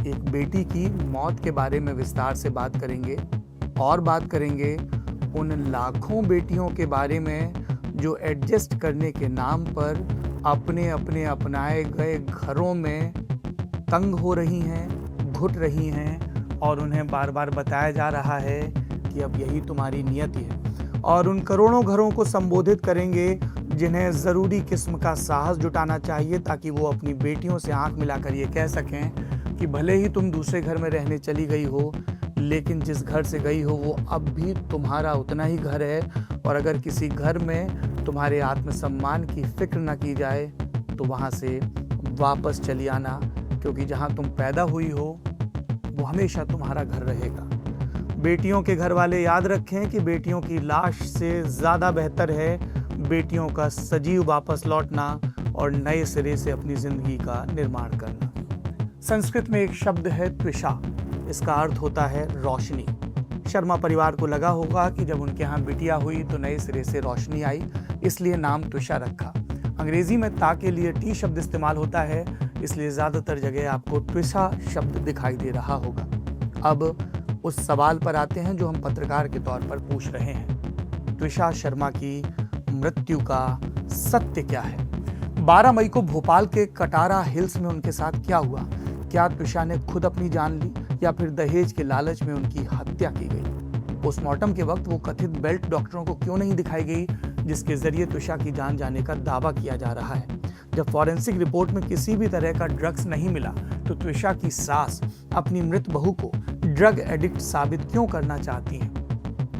एक बेटी की मौत के बारे में विस्तार से बात करेंगे और बात करेंगे उन लाखों बेटियों के बारे में जो एडजस्ट करने के नाम पर अपने अपने अपनाए गए घरों में तंग हो रही हैं, घुट रही हैं और उन्हें बार बार बताया जा रहा है कि अब यही तुम्हारी नियति है। और उन करोड़ों घरों को संबोधित करेंगे जिन्हें ज़रूरी किस्म का साहस जुटाना चाहिए ताकि वो अपनी बेटियों से आंख मिलाकर ये कह सकें कि भले ही तुम दूसरे घर में रहने चली गई हो, लेकिन जिस घर से गई हो वो अब भी तुम्हारा उतना ही घर है। और अगर किसी घर में तुम्हारे आत्मसम्मान की फिक्र न की जाए तो वहाँ से वापस चली आना, क्योंकि जहाँ तुम पैदा हुई हो वो हमेशा तुम्हारा घर रहेगा। बेटियों के घर वाले याद रखें कि बेटियों की लाश से ज़्यादा बेहतर है बेटियों का सजीव वापस लौटना और नए सिरे से अपनी जिंदगी का निर्माण करना। संस्कृत में एक शब्द है त्विषा, इसका अर्थ होता है रोशनी। शर्मा परिवार को लगा होगा कि जब उनके यहाँ बिटिया हुई तो नए सिरे से रोशनी आई, इसलिए नाम त्विषा रखा। अंग्रेजी में ता के लिए टी शब्द इस्तेमाल होता है, इसलिए ज्यादातर जगह आपको त्विषा शब्द दिखाई दे रहा होगा। अब उस सवाल पर आते हैं जो हम पत्रकार के तौर पर पूछ रहे हैं। त्विषा शर्मा की मृत्यु का सत्य क्या है? 12 मई को भोपाल के कटारा हिल्स में उनके साथ क्या हुआ? क्या त्विषा ने खुद अपनी जान ली या फिर दहेज के लालच में उनकी हत्या की गई? पोस्टमार्टम के वक्त वो कथित बेल्ट डॉक्टरों को क्यों नहीं दिखाई गई जिसके जरिए त्विषा की जान जाने का दावा किया जा रहा है? जब फॉरेंसिक रिपोर्ट में किसी भी तरह का ड्रग्स नहीं मिला तो त्विषा की सास अपनी मृत बहू को ड्रग एडिक्ट साबित क्यों करना चाहती है?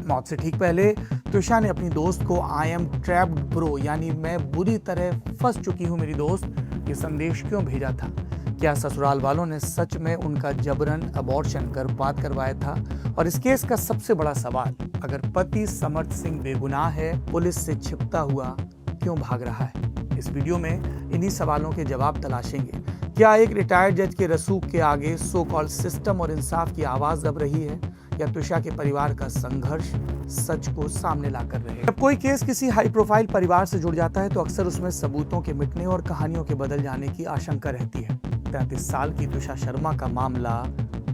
मौत से ठीक पहले त्विषा ने अपनी दोस्त को आई एम ट्रैप्ड ब्रो, यानी मैं बुरी तरह फंस चुकी हूं मेरी दोस्त, ये संदेश क्यों भेजा था? क्या ससुराल वालों ने सच में उनका जबरन अबॉर्शन गर्भपात करवाया था? और इस केस का सबसे बड़ा सवाल, अगर पति समर्थ सिंह बेगुनाह है, पुलिस से छिपता हुआ क्यों भाग रहा है? इस वीडियो में इन्हीं सवालों के जवाब तलाशेंगे। क्या एक रिटायर्ड जज के रसूख के आगे सो कॉल्ड सिस्टम और इंसाफ की आवाज दब रही है, या त्विषा के परिवार का संघर्ष सच को सामने लाकर रहे? जब कोई केस किसी हाई प्रोफाइल परिवार से जुड़ जाता है तो अक्सर उसमें सबूतों के मिटने और कहानियों के बदल जाने की आशंका रहती है। 33 साल की त्विषा शर्मा का मामला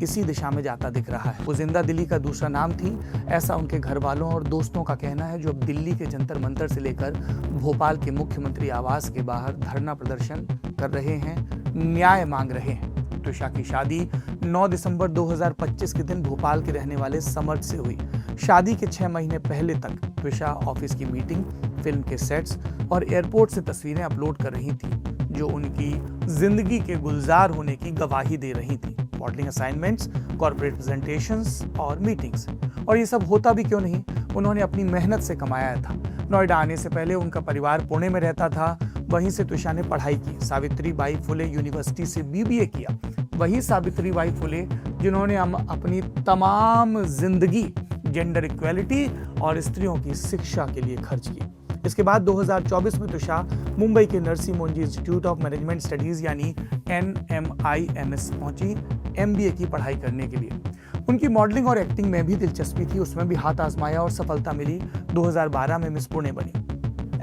इसी दिशा में जाता दिख रहा है। वो जिंदा दिल्ली का दूसरा नाम थी, ऐसा उनके घर वालों और दोस्तों का कहना है, जो अब दिल्ली के जंतर मंतर से लेकर भोपाल के मुख्यमंत्री आवास के बाहर धरना प्रदर्शन कर रहे हैं, न्याय मांग रहे हैं। त्विषा की शादी 9 दिसंबर 2025 के दिन भोपाल के रहने वाले समर्थ से हुई। शादी के 6 महीने पहले तक त्विषा ऑफिस की मीटिंग, फिल्म के सेट्स और एयरपोर्ट से तस्वीरें अपलोड कर रही थी, जो उनकी जिंदगी के गुलजार होने की गवाही दे रही थी। मॉडलिंग असाइनमेंट्स, कॉर्पोरेट प्रेजेंटेशंस और मीटिंग्स, और ये सब होता भी क्यों नहीं, उन्होंने अपनी मेहनत से कमाया था। नोएडा आने से पहले उनका परिवार पुणे में रहता था, वहीं से त्विषा ने पढ़ाई की। सावित्रीबाई फुले यूनिवर्सिटी से बीबीए किया। वही सावित्रीबाई फुले जिन्होंने अपनी तमाम जिंदगी जेंडर इक्वेलिटी और स्त्रियों की शिक्षा के लिए खर्च की। इसके बाद 2024 में त्विषा मुंबई के Narsi Monjee institute of management studies यानी NMIMS पहुंची MBA की पढ़ाई करने के लिए। उनकी मॉडलिंग और एक्टिंग में भी दिलचस्पी थी, उसमें भी हाथ आजमाया और सफलता मिली। 2012 में मिस पुणे बनी।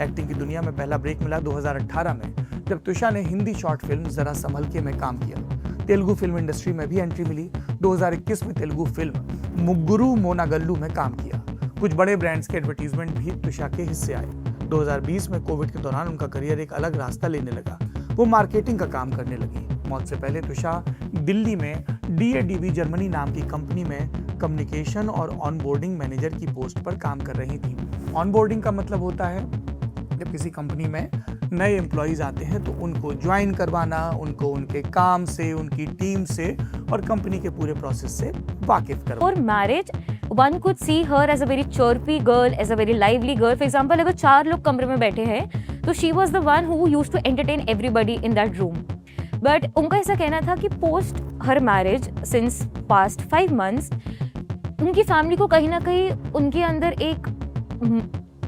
एक्टिंग की दुनिया में पहला ब्रेक मिला 2018 में, जब त्विषा ने हिंदी शॉर्ट फिल्म जरा संभल के में काम किया। तेलुगु फिल्म इंडस्ट्री में भी एंट्री मिली। 2021 में तेलुगु फिल्म मुग्गुरू मोनागल्लू में काम किया। कुछ बड़े ब्रांड्स के एडवर्टीजमेंट भी त्विषा के हिस्से आए। 2020 में कोविड के दौरान उनका करियर एक अलग रास्ता लेने लगा, वो मार्केटिंग का काम करने लगी। मौत से पहले त्विषा दिल्ली में DADV जर्मनी नाम की कंपनी में कम्युनिकेशन और ऑनबोर्डिंग मैनेजर की पोस्ट पर काम कर रही थी। ऑनबोर्डिंग का मतलब होता है जब किसी कंपनी में नए एम्प्लॉइज आते हैं तो उनको ज्वाइन करवाना, उनको उनके काम से, उनकी टीम से और कंपनी के पूरे प्रोसेस से वाकिफ करवाना। For marriage, one could see her as a very chirpy girl, as a very lively girl. For example, अगर 4 लोग कमरे में बैठे हैं तो she was the one who used to entertain everybody in that room. But उनका ऐसा कहना था कि post her marriage, since past 5 months, उनकी फैमिली को कहीं ना कहीं उनके अंदर एक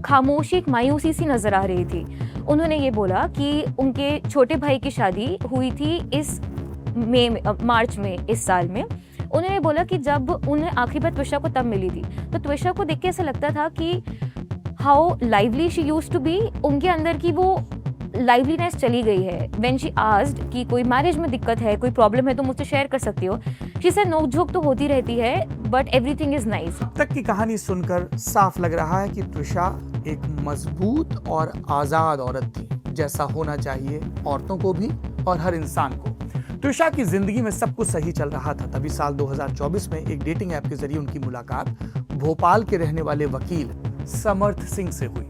खामोशी, एक मायूसी सी नजर आ रही थी। उन्होंने ये बोला कि उनके छोटे भाई की शादी हुई थी इस मार्च में इस साल में। उन्होंने बोला कि जब उन्हें आखिरी बार त्विषा को तब मिली थी तो त्विषा को देख के ऐसा लगता था कि how lively she used to be. उनके अंदर की वो लाइवलीनेस चली गई है. व्हेन शी आस्क्ड कि कोई मैरिज में दिक्कत है, कोई प्रॉब्लम है तो मुझसे शेयर कर सकती हो. शी से नोक झोंक तो होती रहती है बट एवरीथिंग इज नाइस. तक की कहानी सुनकर साफ लग रहा है कि त्रिशा एक मजबूत और आजाद औरत थी, जैसा होना चाहिए औरतों को भी और हर इंसान को. त्रिशा की जिंदगी में सब कुछ सही चल रहा था. तभी साल 2024 में एक डेटिंग ऐप के जरिए उनकी मुलाकात भोपाल के रहने वाले वकील समर्थ सिंह से हुई.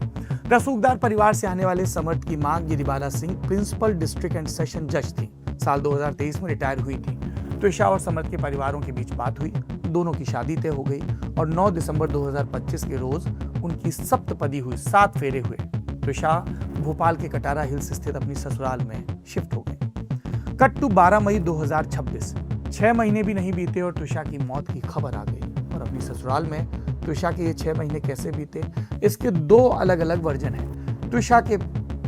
रसूखदार परिवार से आने वाले समर्थ की मां Giribala Singh principal district and session जज थी. साल 2023 में रिटायर हुई थी. त्रिशा और समर्थ के परिवारों के बीच बात हुई. दोनों की शादी तय हो गई और 9 दिसंबर 2025 के रोज उनकी सप्तपदी हुई. 7 फेरे हुए. त्रिशा भोपाल के कटारा हिल्स स्थित अपनी ससुराल में शिफ्ट हो गई. कट टू 12 मई 2026. 6 महीने भी नहीं बीते और त्रिशा की मौत की खबर आ गई. और अपनी ससुराल में त्रिशा के ये 6 महीने कैसे बीते, इसके 2 अलग अलग वर्जन हैं. त्रिशा के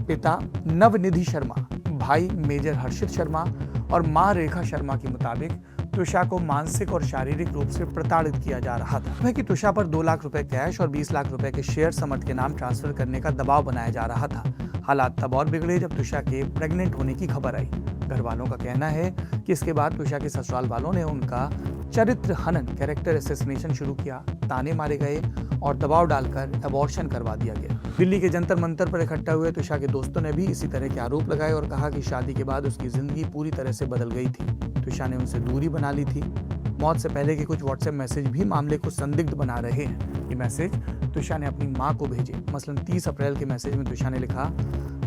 पिता नवनिधि शर्मा, भाई मेजर हर्षित शर्मा और मां रेखा शर्मा के मुताबिक त्रिशा को मानसिक और शारीरिक रूप से प्रताड़ित किया जा रहा था. कि त्रिशा पर 2 लाख रुपए कैश और 20 लाख रुपए के शेयर समर्थ के नाम ट्रांसफर करने का दबाव बनाया जा रहा था. हालात तब और बिगड़े जब त्रिशा के प्रेग्नेंट होने की खबर आई. घर वालों का कहना है कि इसके बाद त्रिशा के ससुराल वालों ने उनका चरित्र हनन, कैरेक्टर असैसिनेशन शुरू किया. ताने मारे गए और दबाव डालकर अबॉर्शन करवा दिया गया. दिल्ली के जंतर मंतर पर इकट्ठा हुए त्रिशा के दोस्तों ने भी इसी तरह के आरोप लगाए और कहा कि शादी के बाद उसकी जिंदगी पूरी तरह से बदल गई थी. त्रिशा ने उनसे दूरी बना ली थी. मौत से पहले के कुछ व्हाट्सएप मैसेज भी मामले को संदिग्ध बना रहे हैं. ये मैसेज त्रिशा ने अपनी मां को भेजे. मसलन 30 अप्रैल के मैसेज में त्रिशा ने लिखा,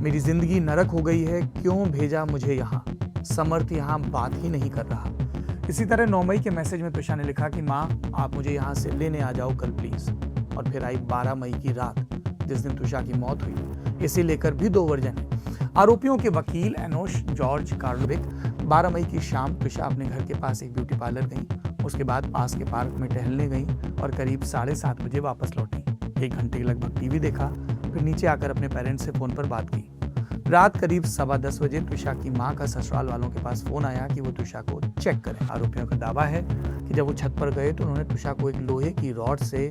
मेरी जिंदगी नरक हो गई है, क्यों भेजा मुझे यहाँ, समर्थ यहाँ बात ही नहीं कर रहा. इसी तरह 9 मई के मैसेज में त्रिशा ने लिखा कि माँ आप मुझे यहाँ से लेने आ जाओ कल प्लीज. और फिर आई 12 मई की रात जिस दिन त्रिशा की मौत हुई. इसे लेकर भी 2 वर्जन है. आरोपियों के वकील एनोश जॉर्ज कार्लोविक 12 मई की शाम त्रिशा अपने घर के पास एक ब्यूटी पार्लर गई. उसके बाद पास के पार्क में टहलने गई और करीब 7:30 बजे वापस लौटी. 1 घंटे के लगभग टीवी देखा, फिर नीचे आकर अपने पेरेंट्स से फोन पर बात की. रात करीब 10:15 बजे त्रिशा की मां का ससुराल वालों के पास फोन आया कि वो त्रिशा को चेक करें. आरोपियों का दावा है कि जब वो छत पर गए तो उन्होंने त्रिशा को एक लोहे की रॉड से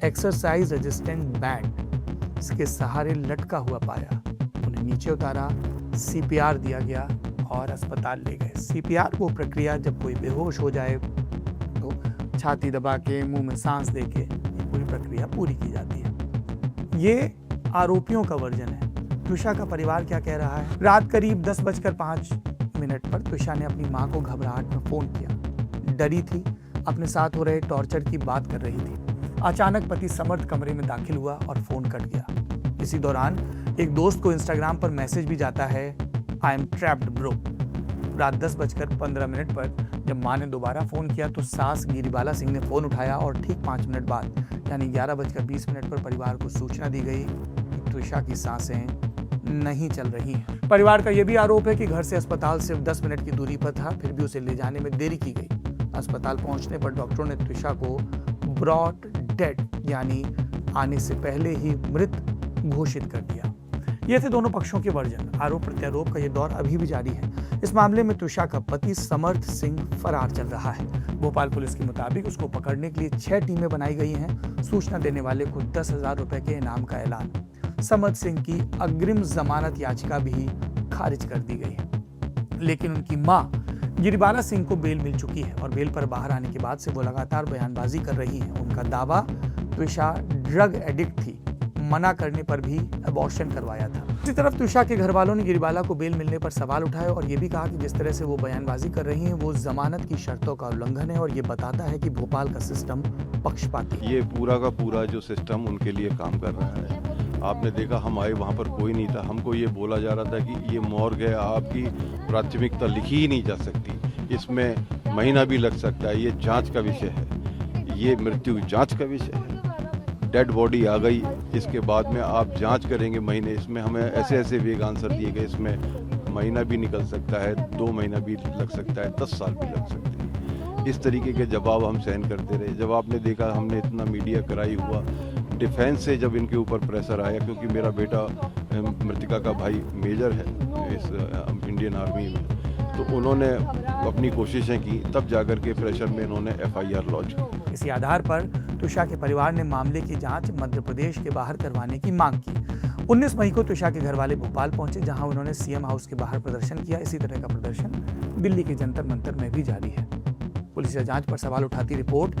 एक्सरसाइज रेजिस्टेंट बैंड के सहारे लटका हुआ पाया. उन्हें नीचे उतारा, सीपीआर दिया गया और अस्पताल ले गए. सीपीआर वो प्रक्रिया जब कोई बेहोश हो जाए तो छाती दबा के मुंह में सांस देके पूरी प्रक्रिया पूरी की जाती है. ये आरोपियों का वर्जन है. त्रिशा का परिवार क्या कह रहा है? रात करीब 10:05 पर त्रिशा ने अपनी मां को घबराहट में फोन किया. डरी थी, अपने साथ हो रहे टॉर्चर की बात कर रही थी. अचानक पति समर्थ कमरे में दाखिल हुआ और फोन कट गया. इसी दौरान एक दोस्त को इंस्टाग्राम पर मैसेज भी जाता है, आई एम ट्रैप्ड ब्रो. रात 10:15 पर जब मां ने दोबारा फोन किया तो सास गिरिबाला सिंह ने फोन उठाया और ठीक 5 मिनट बाद यानी 11:20 पर परिवार को सूचना दी गई कि त्रिशा की सांसें नहीं चल रही हैं. परिवार का यह भी आरोप है कि घर से अस्पताल सिर्फ 10 मिनट की दूरी पर था, फिर भी उसे ले जाने में देरी की गई. अस्पताल पहुंचने पर डॉक्टरों ने त्रिशा को ब्रॉट डेड यानी आने से पहले ही मृत घोषित कर दिया. ये थे दोनों पक्षों के वर्जन. आरोप प्रत्यारोप का ये दौर अभी भी जारी है. इस मामले में त्रिशा का पति समर्थ सिंह फरार चल रहा है. भोपाल पुलिस के मुताबिक उसको पकड़ने के लिए 6 टीमें बनाई गई हैं. सूचना देने वाले को 10,000 रुपए के इनाम का ऐलान. समर्थ सिंह की अग्रिम जमानत याचिका भी खारिज कर दी गई है. लेकिन उनकी मां गिरिबाला सिंह को बेल मिल चुकी है और बेल पर बाहर आने के बाद से वो लगातार बयानबाजी कर रही है. उनका दावा, त्रिशा ड्रग एडिक्ट थी, मना करने पर भी अबॉर्शन करवाया था. इसी तरफ त्रिशा के घर वालों ने गिरिबाला को बेल मिलने पर सवाल उठाए और ये भी कहा कि जिस तरह से वो बयानबाजी कर रही हैं वो जमानत की शर्तों का उल्लंघन है और ये बताता है कि भोपाल का सिस्टम पक्षपाती है. ये पूरा का पूरा जो सिस्टम उनके लिए काम कर रहा है. आपने देखा हम आए वहाँ पर कोई नहीं था. हमको ये बोला जा रहा था कि ये मॉर्ग है, आपकी प्राथमिकता लिखी ही नहीं जा सकती, इसमें महीना भी लग सकता है, ये जांच का विषय है, ये मृत्यु जांच का विषय है. डेड बॉडी आ गई, इसके बाद में आप जांच करेंगे महीने. इसमें हमें ऐसे ऐसे वेग आंसर दिए गए, इसमें महीना भी निकल सकता है, 2 महीना भी लग सकता है, 10 साल भी लग सकते हैं. इस तरीके के जवाब हम सहन करते रहे. जब आपने देखा हमने इतना मीडिया कराई हुआ, डिफेंस से जब इनके ऊपर प्रेशर आया, क्योंकि मेरा बेटा मृतिका का भाई मेजर है इस इंडियन आर्मी में, तो उन्होंने अपनी कोशिशें की, तब जाकर के प्रेशर में इन्होंने FIR लॉन्च की. इसी आधार पर त्रिशा के परिवार ने मामले की जांच मध्य प्रदेश के बाहर करवाने की मांग की. 19 मई को त्विषा के घर वाले भोपाल पहुंचे, जहां उन्होंने सीएम हाउस के बाहर प्रदर्शन किया। इसी तरह का प्रदर्शन दिल्ली के जंतर मंतर में भी जारी है। पुलिस जांच पर सवाल उठाती रिपोर्ट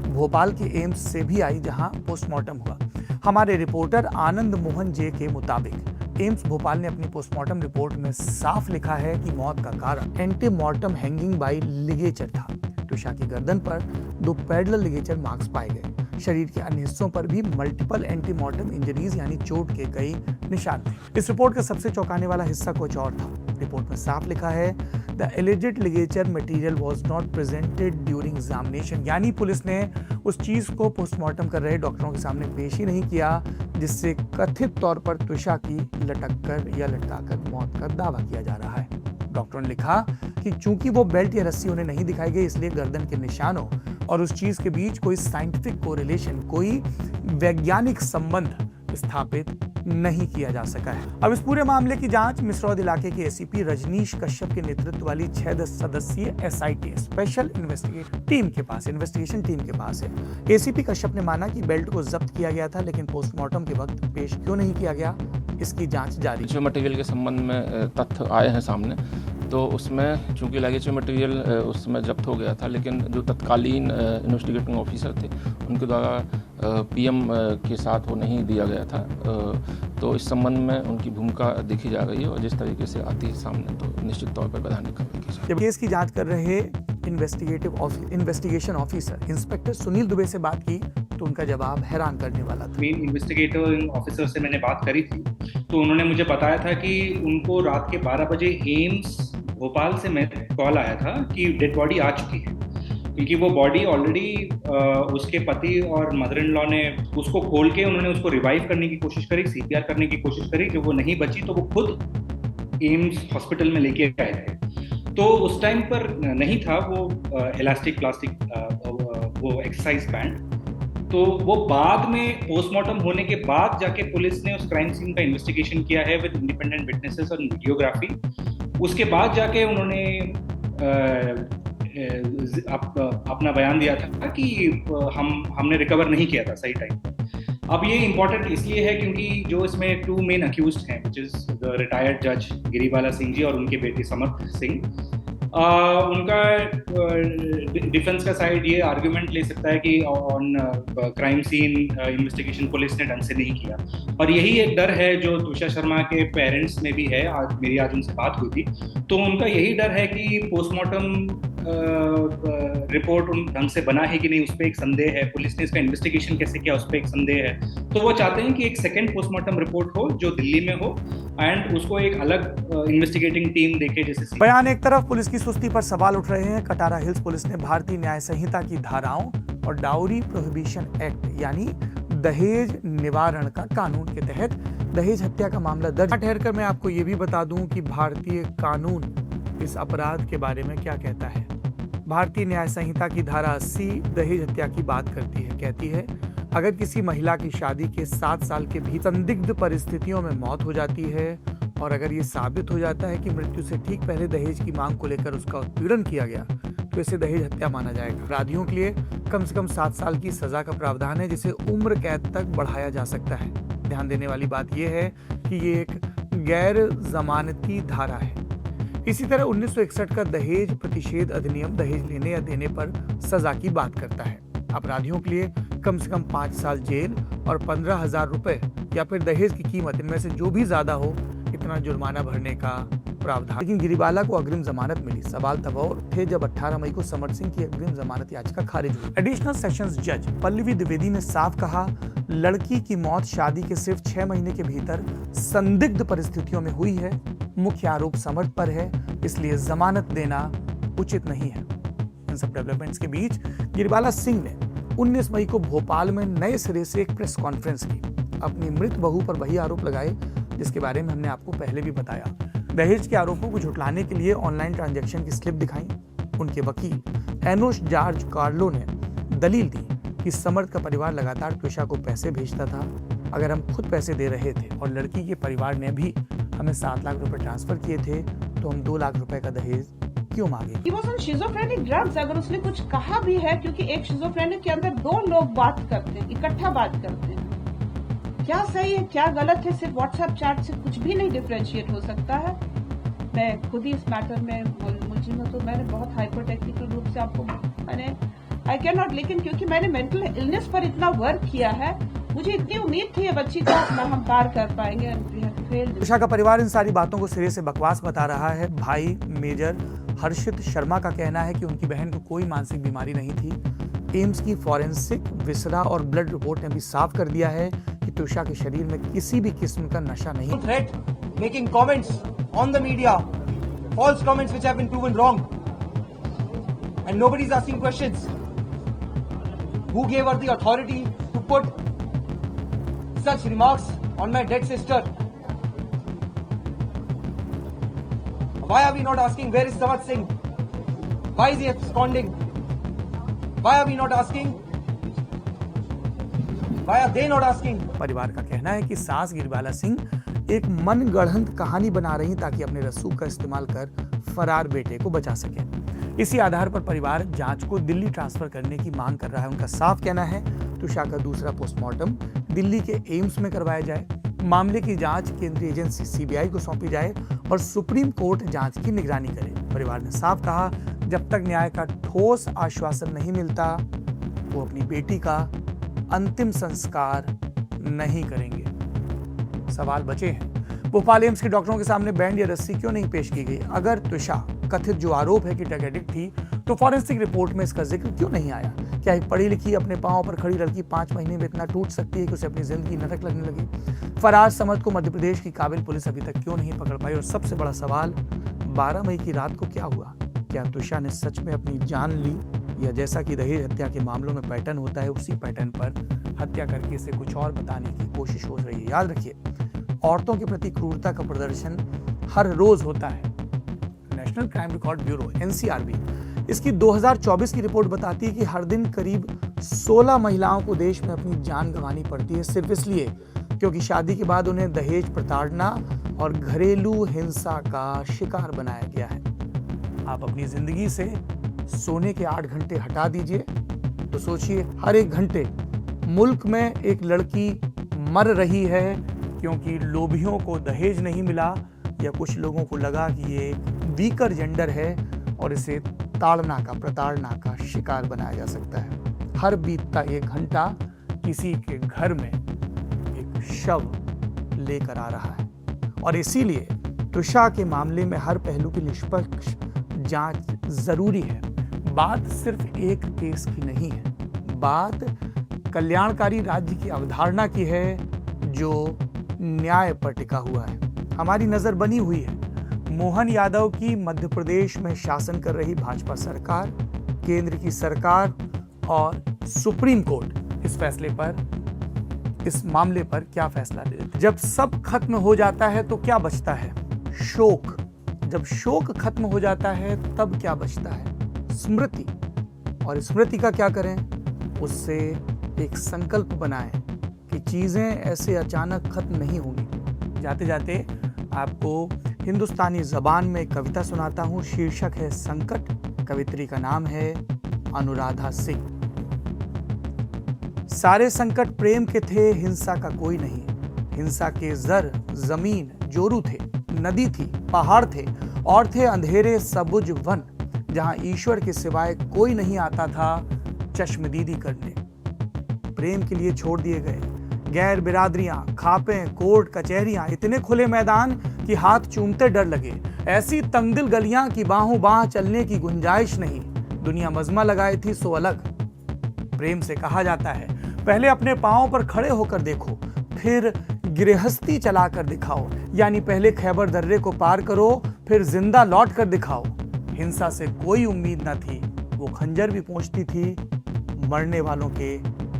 भोपाल के एम्स से भी आई, जहां पोस्टमार्टम हुआ। हमारे रिपोर्टर आनंद मोहन जे के मुताबिक एम्स भोपाल ने अपनी पोस्टमार्टम रिपोर्ट में साफ लिखा है कि मौत का कारण एंटीमॉर्टम हैंगिंग बाय लिगेचर था। त्विषा की गर्दन पर 2 पैरेलल लिगेचर मार्क्स पाए गए। शरीर के अन्य हिस्सों पर भी मल्टीपल एंटीमॉर्टम इंजरीज यानी चोट के कई निशान थे। इस रिपोर्ट का सबसे चौंकाने वाला हिस्सा कुछ और था। रिपोर्ट में साफ लिखा है the alleged ligature material was not presented during examination, यानी पुलिस ने उस चीज को पोस्टमार्टम कर रहे डॉक्टरों के सामने पेश ही नहीं किया जिससे कथित तौर पर त्विषा की लटककर या लटकाकर मौत का दावा किया जा रहा है। डॉक्टरों ने लिखा कि चूंकि वो बेल्ट या रस्सी उन्हें नहीं दिखाई गई, इसलिए गर्दन के निशानों और उस चीज के बीच कोई साइंटिफिक कोरिलेशन, कोई वैज्ञानिक संबंध स्थापित नहीं किया जा सका है। अब इस पूरे मामले की जांच मिसरौद इलाके के एसीपी रजनीश कश्यप के नेतृत्व वाली 6 सदस्यीय एसआईटी स्पेशल इन्वेस्टिगेशन टीम के पास है। एसीपी कश्यप ने माना कि बेल्ट को जब्त किया गया था, लेकिन पोस्टमार्टम के वक्त पेश क्यों नहीं किया गया, इसकी जांच जारी। जो मटेरियल के संबंध में तथ्य आए हैं सामने, तो उसमें चूंकि लगेज मटेरियल उसमें जब्त हो गया था, लेकिन जो तत्कालीन इन्वेस्टिगेटिंग ऑफिसर थे उनके द्वारा पीएम के साथ वो नहीं दिया गया था। तो इस संबंध में उनकी भूमिका देखी जा रही है और जिस तरीके से आती है सामने, तो निश्चित तौर पर वैधानिक कार्रवाई की जाएगी। जब केस की जांच कर रहे investigation officer inspector Sunil Dubey से बात की तो उनका जवाब हैरान करने वाला था। मेन इन्वेस्टिगेटिंग ऑफिसर से मैंने बात करी थी, तो उन्होंने मुझे बताया था कि उनको रात के 12 बजे एम्स भोपाल से मैं कॉल आया था कि डेड बॉडी आ चुकी है, क्योंकि वो बॉडी ऑलरेडी उसके पति और मदर इन लॉ ने उसको खोल के उन्होंने उसको रिवाइव करने की कोशिश करी, सीपीआर करने की कोशिश करी। जब वो नहीं बची तो वो खुद एम्स हॉस्पिटल में लेके आए थे। तो उस टाइम पर नहीं था वो इलास्टिक प्लास्टिक वो एक्सरसाइज बैंड। तो वो बाद में पोस्टमार्टम होने के बाद जाके पुलिस ने उस क्राइम सीन का इन्वेस्टिगेशन किया है विद इंडिपेंडेंट विटनेसेस और वीडियोग्राफी। उसके बाद जाके उन्होंने अपना बयान दिया था कि हमने रिकवर नहीं किया था सही टाइम पर। अब ये इम्पोर्टेंट इसलिए है क्योंकि जो इसमें 2 मेन अक्यूज्ड हैं, विच इज द रिटायर्ड जज गिरिबाला सिंह जी और उनके बेटे समर्थ सिंह, उनका डिफेंस का साइड ये आर्गुमेंट ले सकता है कि on crime scene investigation police ने ढंग से नहीं किया। और यही एक डर है जो त्विषा शर्मा के पेरेंट्स में भी है। मेरी आज उनसे बात हुई थी, तो उनका यही डर है कि पोस्टमार्टम रिपोर्ट उन ढंग से बना है कि नहीं, उस पर एक संदेह है। पुलिस ने इसका इन्वेस्टिगेशन कैसे किया, उस पर एक संदेह है। तो वो चाहते हैं कि एक सेकेंड पोस्टमार्टम रिपोर्ट हो जो दिल्ली में हो एंड उसको एक अलग इन्वेस्टिगेटिंग टीम देखे। जैसे बयान एक तरफ पुलिस की सुस्ती पर सवाल उठ रहे हैं। कटारा हिल्स पुलिस ने भारतीय न्याय संहिता की धाराओं और डाउरी प्रोहिबिशन एक्ट यानी दहेज निवारण का कानून के तहत दहेज हत्या का मामला दर्ज। ठहरकर मैं आपको ये भी बता दूं कि भारतीय कानून इस अपराध के बारे में क्या कहता है। भारतीय न्याय संहिता की धारा 80 दहेज हत्या की बात करती है। कहती है अगर किसी महिला की शादी के 7 साल के भीतर संदिग्ध परिस्थितियों में मौत हो जाती है और अगर ये साबित हो जाता है कि मृत्यु से ठीक पहले दहेज की मांग को लेकर उसका उत्पीड़न किया गया तो इसे दहेज हत्या माना जाएगा। अपराधियों के लिए कम से कम 7 साल की सजा का प्रावधान है, जिसे उम्र कैद तक बढ़ाया जा सकता है। ध्यान देने वाली बात यह है कि ये एक गैर जमानती धारा है। इसी तरह 1961 का दहेज प्रतिषेध अधिनियम दहेज लेने या देने पर सजा की बात करता है। अपराधियों के लिए कम से कम 5 साल जेल और 15,000 रुपए या फिर दहेज की कीमत, इनमें से जो भी ज्यादा हो इतना जुर्माना भरने का प्रावधान। लेकिन गिरिबाला को अग्रिम जमानत मिली। सवाल तब और थे जब 18 मई को समर सिंह की अग्रिम जमानत याचिका खारिज हुई। एडिशनल सेशंस जज पल्लवी द्विवेदी ने साफ कहा, लड़की की मौत शादी के सिर्फ 6 महीने के भीतर संदिग्ध परिस्थितियों में हुई है। मुख्य आरोप समर्थ पर है, इसलिए जमानत देना उचित नहीं है। इन सब डेवलपमेंट्स के बीच गिरिबाला सिंह ने 19 मई को भोपाल में नए सिरे से एक प्रेस कॉन्फ्रेंस की। अपनी मृत बहू पर वही आरोप लगाए जिसके बारे में हमने आपको पहले भी बताया। दहेज के आरोपों को झुटलाने के लिए ऑनलाइन ट्रांजैक्शन की स्लिप दिखाई। उनके वकील एनोश जॉर्ज कार्लो ने दलील दी कि समर्थ का परिवार लगातार त्विषा को पैसे भेजता था। अगर हम खुद पैसे दे रहे थे और लड़की के परिवार ने भी हमें 7 लाख रुपए ट्रांसफर किए थे तो हम 2 लाख रुपए का दहेज क्यों मांगे? He was on schizophrenic drugs, अगर उसने कुछ कहा भी है, क्योंकि एक schizophrenic के अंदर 2 लोग बात करते हैं, इकट्ठा बात करते हैं। क्या सही है क्या गलत है सिर्फ व्हाट्सएप चैट से कुछ भी नहीं डिफरेंशिएट हो सकता है। मैं खुद ही इस मैटर में मुझे तो मैंने बहुत हाइपर टेक्निकल रूप से आपको मैंने आई कैन नॉट, लेकिन क्योंकि मैंने मेंटल इलनेस पर इतना वर्क किया है, मुझे इतनी उम्मीद थी ये बच्ची को हम पार कर पाएंगे। तुषा का परिवार इन सारी बातों को सिरे से बकवास बता रहा है। भाई मेजर हर्षित शर्मा का कहना है कि उनकी बहन को कोई मानसिक बीमारी नहीं थी। एम्स की फॉरेंसिक, विसरा और ब्लड रिपोर्ट ने भी साफ कर दिया है कि तुषा के शरीर में किसी भी किस्म का नशा नहीं। Threat, making comments on the media, false comments which have been proven wrong, and nobody is asking questions. Who gave her the authority to put such remarks on my dead sister? Why are we not asking where is Savat Singh? Why is he absconding? Why are we not asking? Why are they not asking? परिवार का कहना है कि सास गिरिबाला सिंह एक मनगढ़ंत कहानी बना रही ताकि अपने रसूख का इस्तेमाल कर फरार बेटे को बचा सके। इसी आधार पर परिवार जांच को दिल्ली ट्रांसफर करने की मांग कर रहा है। उनका साफ कहना है तुषा का दूसरा पोस्टमार्टम दिल्ली के एम्स में करवाया जाए, मामले की जांच केंद्रीय एजेंसी सीबीआई को सौंपी जाए और सुप्रीम कोर्ट जांच की निगरानी करे। परिवार ने साफ कहा जब तक न्याय का ठोस आश्वासन नहीं मिलता वो अपनी बेटी का अंतिम संस्कार नहीं करेंगे। सवाल बचे हैं, भोपाल एम्स के डॉक्टरों के सामने बैंड या रस्सी क्यों नहीं पेश की गई? अगर तुषा कथित जो आरोप है कि ड्रग एडिक्ट थी तो फॉरेंसिक रिपोर्ट में इसका जिक्र क्यों नहीं आया? क्या एक पढ़ी लिखी अपने पांव पर खड़ी लड़की 5 महीने में इतना टूट सकती है कि उसे अपनी जिंदगी नरक लगने लगी? फराज समद को मध्य प्रदेश की काबिल पुलिस अभी तक क्यों नहीं पकड़ पाई? और सबसे बड़ा सवाल, 12 मई की रात को क्या हुआ? क्या तुषा ने सच में अपनी जान ली या जैसा कि दहेज हत्या के मामलों में पैटर्न होता है उसी पैटर्न पर हत्या करके इसे कुछ और बताने की कोशिश हो रही है? याद रखिए, औरतों के प्रति क्रूरता का प्रदर्शन हर रोज होता है। National crime record bureau NCRB इसकी 2024 की रिपोर्ट बताती है कि हर दिन करीब 16 महिलाओं को देश में अपनी जान गंवानी पड़ती है सिर्फ इसलिए क्योंकि शादी के बाद उन्हें दहेज प्रताड़ना और घरेलू हिंसा का शिकार बनाया गया है। आप अपनी जिंदगी से सोने के 8 घंटे हटा दीजिए तो सोचिए हर एक घंटे मुल्क में एक लड़की मर रही है क्योंकि लोभियों को दहेज नहीं मिला या कुछ लोगों को लगा कि ये वीकर जेंडर है और इसे ताड़ना का, प्रताड़ना का शिकार बनाया जा सकता है। हर बीतता 1 घंटा किसी के घर में एक शव लेकर आ रहा है और इसीलिए तुषा के मामले में हर पहलू की निष्पक्ष जांच जरूरी है। बात सिर्फ एक केस की नहीं है, बात कल्याणकारी राज्य की अवधारणा की है जो न्याय पर टिका हुआ है। हमारी नजर बनी हुई है मोहन यादव की मध्य प्रदेश में शासन कर रही भाजपा सरकार, केंद्र की सरकार और सुप्रीम कोर्ट इस फैसले पर, इस मामले पर क्या फैसला ले लेते। जब सब खत्म हो जाता है तो क्या बचता है? शोक। जब शोक खत्म हो जाता है तब क्या बचता है? स्मृति। और स्मृति का क्या करें? उससे एक संकल्प बनाएं कि चीजें ऐसे अचानक खत्म नहीं होंगी। जाते जाते आपको हिंदुस्तानी जबान में एक कविता सुनाता हूं। शीर्षक है संकट, कवित्री का नाम है अनुराधा सिंह। सारे संकट प्रेम के थे, हिंसा का कोई नहीं। हिंसा के जर जमीन जोरू थे, नदी थी, पहाड़ थे और थे अंधेरे सबुज वन, जहां ईश्वर के सिवाय कोई नहीं आता था चश्मदीदी करने। प्रेम के लिए छोड़ दिए गए गैर बिरादरियां, खापें, कोर्ट कचहरियां, इतने खुले मैदान कि हाथ चूमते डर लगे। ऐसी तंगदिल गलियां कि बाहों बाह चलने की गुंजाइश नहीं। दुनिया मजमा लगाई थी सो अलग। प्रेम से कहा जाता है पहले अपने पांव पर खड़े होकर देखो, फिर गृहस्थी चला कर दिखाओ। यानी पहले खैबर दर्रे को पार करो, फिर जिंदा लौट कर दिखाओ। हिंसा से कोई उम्मीद न थी, वो खंजर भी पहुंचती थी मरने वालों के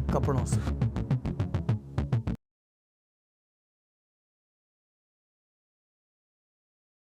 कपड़ों से।